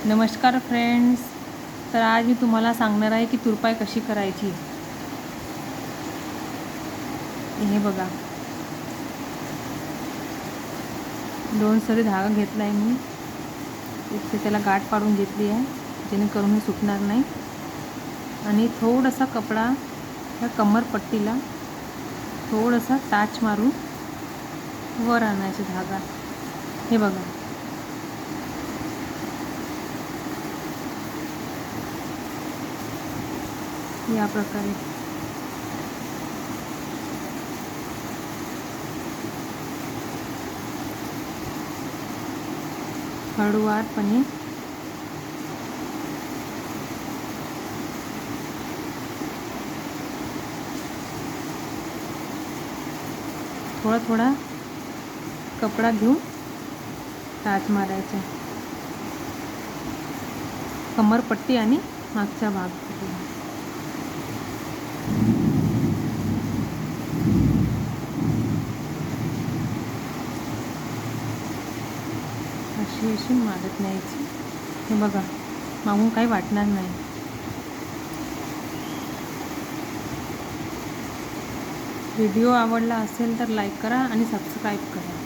नमस्कार फ्रेंड्स. तर आज मी तुम्हाला सांगणार आहे की तुरपाई कशी करायची. हे बघा, 2 सरी धागा घेतला आहे मी. इथे त्याला गाठ पाडून घेतली आहे जेणेकरून हे सुटणार नाही. आणि थोडासा कपडा या कमरपट्टीला थोडासा टाच मारून वर आणायचा धागा. हे बघा, या प्रकारे हळूवारपणे थोडा थोडा कपडा घेऊन टाच मारायचा कमरपट्टी आणि मागचा भाग. अशी मारत न्यायची. हे बघा, मागून काही वाटणार नाही. व्हिडिओ आवडला असेल तर लाईक करा आणि सबस्क्राईब करा.